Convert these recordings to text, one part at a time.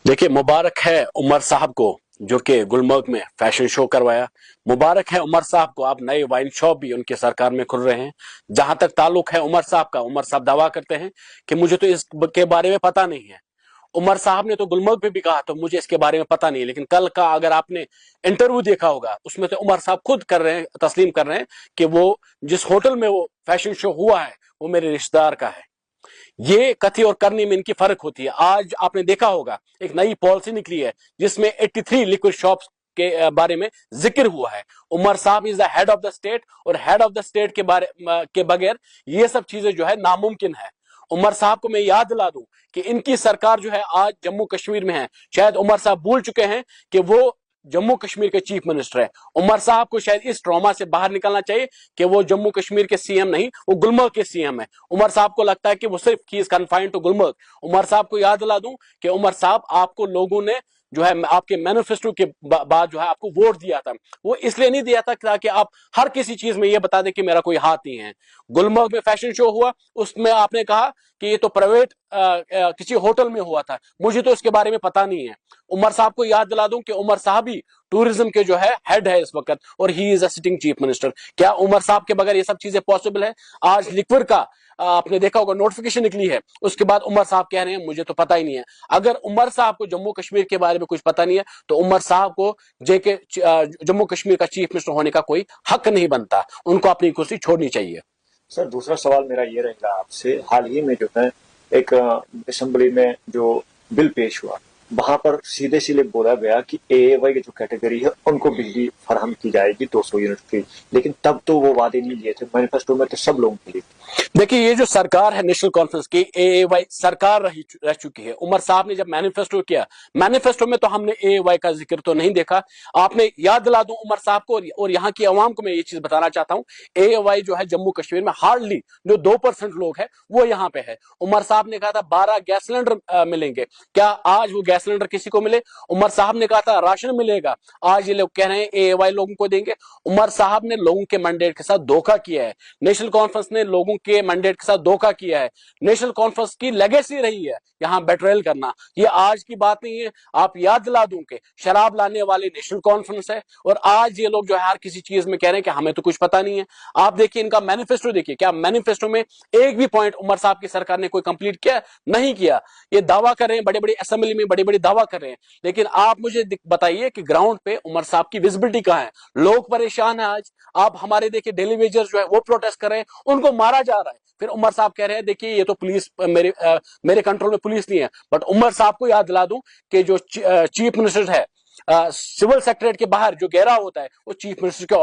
देखिए, मुबारक है उमर साहब को जो कि गुलमर्ग में फैशन शो करवाया। मुबारक है उमर साहब को, आप नए वाइन शॉप भी उनके सरकार में खुल रहे हैं। जहां तक ताल्लुक है उमर साहब का, उमर साहब दावा करते हैं कि मुझे तो इसके बारे में पता नहीं है। उमर साहब ने तो गुलमर्ग में भी कहा तो मुझे इसके बारे में पता नहीं है, लेकिन कल का अगर आपने इंटरव्यू देखा होगा उसमें तो उमर साहब खुद कर रहे हैं, तस्लीम कर रहे हैं कि वो जिस होटल में वो फैशन शो हुआ है वो मेरे रिश्तेदार का है। ये कथी और करनी में इनकी फर्क होती है। आज आपने देखा होगा एक नई पॉलिसी निकली है जिसमें 83 लिक्विड शॉप्स के बारे में जिक्र हुआ है। उमर साहब is the head of the state, और हेड ऑफ द स्टेट के बगैर ये सब चीजें जो है नामुमकिन है। उमर साहब को मैं याद दिला दूं कि इनकी सरकार जो है आज जम्मू कश्मीर में है। शायद उमर साहब भूल चुके हैं कि वो जम्मू कश्मीर के चीफ मिनिस्टर है। उमर साहब को शायद इस ट्रॉमा से बाहर निकलना चाहिए कि वो जम्मू कश्मीर के सीएम नहीं, वो गुलमर्ग के सीएम है। उमर साहब को लगता है कि वो सिर्फ ही is confined to Gulmarg. Umar साहब को याद दिला दूं कि उमर साहब, आपको लोगों ने जो है आपके मैनिफेस्टो के बाद जो है आपको वोट दिया था, वो इसलिए नहीं दिया था ताकि आप हर किसी चीज में ये बता दें कि मेरा कोई हाथ नहीं है। गुलमर्ग में फैशन शो हुआ, उसमें आपने कहा कि ये तो प्राइवेट किसी होटल में हुआ था, मुझे तो इसके बारे में पता नहीं है। उमर साहब को याद दिला दूं कि उमर साहब ही टूरिज्म के जो है हेड है इस वक्त, और he is a sitting chief minister. क्या उमर साहब के बगैर ये सब चीजें पॉसिबल है? आज लिक्विड का आपने देखा होगा नोटिफिकेशन निकली है, उसके बाद उमर साहब कह रहे हैं मुझे तो पता ही नहीं है। अगर उमर साहब को जम्मू कश्मीर के बारे में कुछ पता नहीं है तो उमर साहब को जेके जम्मू कश्मीर का चीफ मिनिस्टर होने का कोई हक नहीं बनता, उनको अपनी कुर्सी छोड़नी चाहिए। सर, दूसरा सवाल मेरा ये रहेगा आपसे। हाल ही में जो है एक असेंबली में जो बिल पेश हुआ, वहां पर सीधे सीधे बोला गया कि एएवाई की जो कैटेगरी है उनको बिजली फराहम की जाएगी 200 यूनिट की, लेकिन तब तो वो वादे नहीं लिए थे। मैनिफेस्टो में तो सब लोगों के लिए। देखिए, ये जो सरकार है नेशनल कॉन्फ्रेंस की, एएवाई सरकार रह चुकी है। उमर साहब ने जब मैनिफेस्टो किया, मैनिफेस्टो में तो हमने एएवाई का जिक्र तो नहीं देखा। आपने याद दिला दूं उमर साहब को और यहाँ की आवाम को मैं ये चीज बताना चाहता हूँ, एएवाई जो है जम्मू कश्मीर में हार्डली जो 2% लोग हैं वो यहाँ पे है। उमर साहब ने कहा था 12 गैस सिलेंडर मिलेंगे, क्या आज वो गैस सिलेंडर किसी को मिले? उमर साहब ने कहा था राशन मिलेगा, आज ये लोग कह रहे हैं एएवाई लोगों को देंगे। उमर साहब ने लोगों के मैंडेट के साथ धोखा किया है। नेशनल कॉन्फ्रेंस ने लोगों के मैंडेट के साथ धोखा किया है। नेशनल कॉन्फ्रेंस की लेगेसी रही है यहां बेट्रेल करना, ये आज की बात नहीं है। आप याद दिला दूं कि शराब लाने वाली नेशनल कॉन्फ्रेंस है, और आज ये लोग जो है हर किसी चीज में कह रहे हैं कि हमें तो कुछ पता नहीं है। आप देखिए इनका मैनिफेस्टो देखिए, क्या मैनिफेस्टो में एक भी पॉइंट उमर साहब की सरकार ने कोई कंप्लीट किया? नहीं किया। ये दावा कर रहे हैं, बड़े बड़े असेंबली में बड़े बड़े दावा कर रहे हैं, लेकिन आप मुझे बताइए कि ग्राउंड पे उमर साहब की विजिबिलिटी कहां है? लोग परेशान है आज। आप हमारे देखिए डेली वेजर्स जो है वो प्रोटेस्ट कर रहे हैं, उनको मारा जा रहा है। फिर उमर साहब कह रहे हैं देखिए ये तो पुलिस मेरे कंट्रोल में पुलिस नहीं है। बट उमर साहब को याद दिला दूं कि जो चीफ मिनिस्टर है, सिविल सेक्रेटरी के बाहर जो घेराव होता है वो चीफ मिनिस्टर के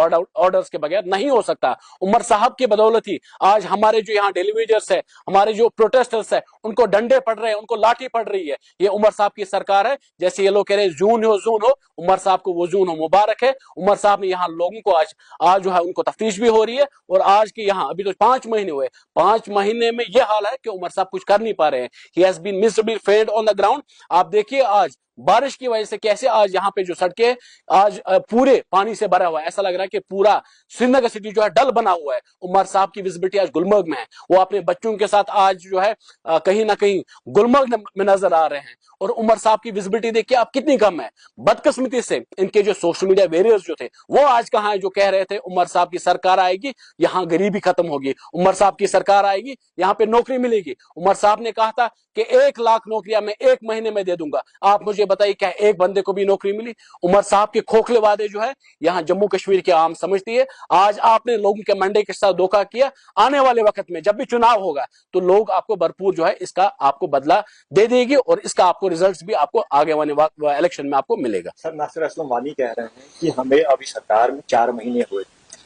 ऑर्डर्स के बगैर नहीं हो सकता। उमर साहब की बदौलत ही आज हमारे जो यहाँ डेलीवेजर्स है, हमारे जो प्रोटेस्टर्स है, उनको डंडे पड़ रहे हैं, उनको लाठी पड़ रही है। ये उमर साहब की सरकार है। जैसे ये लोग कह रहे हैं जून हो जून हो, उमर साहब को वो जून हो मुबारक है। उमर साहब ने यहाँ लोगों को आज आज जो है उनको तफ्तीश भी हो रही है, और आज के यहाँ अभी तो 5 महीने हुए, 5 महीने में ये हाल है कि उमर साहब कुछ कर नहीं पा रहे हैं। He has been miserably failed on the ground. आप देखिए आज बारिश की वजह से कैसे आज यहाँ पे जो सड़कें आज पूरे पानी से भरा हुआ है, ऐसा लग रहा है कि पूरा श्रीनगर सिटी जो है डल बना हुआ है। उमर साहब की विजिबिलिटी आज गुलमर्ग में है, वो अपने बच्चों के साथ आज जो है कहीं ना कहीं गुलमर्ग में नजर आ रहे हैं, और उमर साहब की विजिबिलिटी देखिए आप कितनी कम है। बदकिस्मती से इनके जो सोशल मीडिया वेरियर्स जो थे वो आज कहाँ है, जो कह रहे थे उमर साहब की सरकार आएगी यहाँ गरीबी खत्म होगी, उमर साहब की सरकार आएगी यहाँ पे नौकरी मिलेगी। उमर साहब ने कहा था कि 1 लाख नौकरियां मैं 1 महीने में दे दूंगा। आप मुझे बताइए क्या एक बंदे को भी नौकरी मिली? उमर साहब के खोखले वादे जो है यहाँ जम्मू कश्मीर की आम समझती है। आज आपने लोगों के मंडे के साथ धोखा किया। आने वाले वक्त में जब भी चुनाव होगा तो लोग आपको भरपूर जो है इसका आपको बदला दे देगी, और इसका आपको रिजल्ट भी आपको आगे वाले इलेक्शन में आपको मिलेगा। सर, नासिर असलम वानी कह रहे हैं कि हमें अभी सरकार में 4 महीने हुए,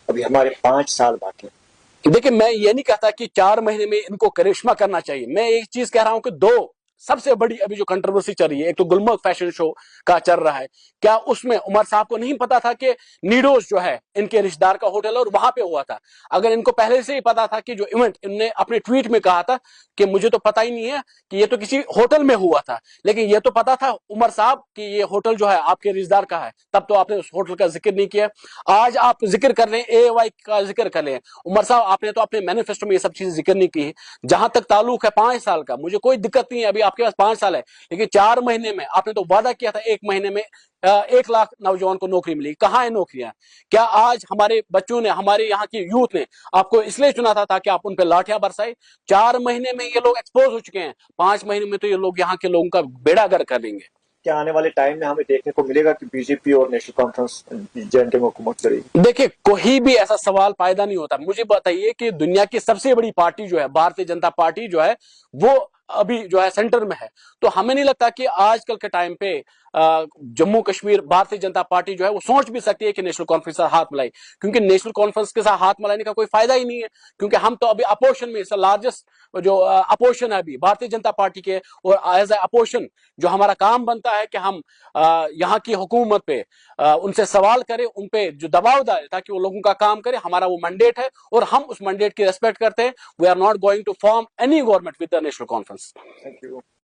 अभी हमारे 5 साल बाकी। देखिए, मैं ये नहीं कहता कि 4 महीने में इनको करिश्मा करना चाहिए। मैं एक चीज कह रहा हूं कि 2 सबसे बड़ी अभी जो कंट्रोवर्सी चल रही है, एक तो गुलमर्ग फैशन शो का चल रहा है, क्या उसमें उमर साहब को नहीं पता था कि नीडोज जो है इनके रिश्तेदार का होटल है और वहां पे हुआ था? अगर इनको पहले से ही पता था कि जो इवेंट इनने अपने ट्वीट में कहा था कि मुझे तो पता ही नहीं है कि ये तो किसी होटल में हुआ था, लेकिन ये तो पता था उमर साहब कि ये होटल जो है आपके रिश्तेदार का है, तब तो आपने उस होटल का जिक्र नहीं किया। आज आप जिक्र कर रहे हैं एएवाई का जिक्र कर रहे हैं। उमर साहब आपने तो अपने मैनिफेस्टो में ये सब चीजें जिक्र नहीं की है। जहां तक ताल्लुक है 5 साल का, मुझे कोई दिक्कत नहीं है। अभी आपके पास 5 साल है, लेकिन 4 महीने में आपने तो वादा किया था 1 महीने में 1 लाख नौजवान को नौकरी मिली। कहाँ है नौकरियां? क्या आज हमारे बच्चों ने, हमारे यहाँ की यूथ ने आपको इसलिए चुना था ताकि आप उन पर लाठियां बरसाए? 4 महीने में ये लोग एक्सपोज हो चुके हैं, 5 महीने में तो ये लोग यहाँ के लोगों का बेड़ा गर्क कर देंगे। क्या आने वाले टाइम में हमें देखने को मिलेगा कि बीजेपी और नेशनल कॉन्फ्रेंस जेएनके में हुकूमत करेगी? देखिए, कोई भी ऐसा सवाल पैदा नहीं होता। मुझे बताइए कि दुनिया की सबसे बड़ी पार्टी जो है, भारतीय जनता पार्टी जो है, वो अभी जो है सेंटर में है। तो हमें नहीं लगता कि आजकल के टाइम पे जम्मू कश्मीर भारतीय जनता पार्टी जो है वो सोच भी सकती है कि नेशनल कॉन्फ्रेंस से हाथ मिलाए, क्योंकि नेशनल कॉन्फ्रेंस के साथ हाथ मिलाने का कोई फायदा ही नहीं है, क्योंकि हम तो अभी अपोजिशन में, लार्जेस्ट जो अपोजिशन है अभी भारतीय जनता पार्टी के, और एज ए अपोजिशन जो हमारा काम बनता है कि हम यहाँ की हुकूमत पे उनसे सवाल करें, उन पे जो दबाव डालें ताकि वो लोगों का काम करे। हमारा वो मैंडेट है और हम उस मैंडेट की रेस्पेक्ट करते हैं। We are not going to form any government with the national conference. Thank you.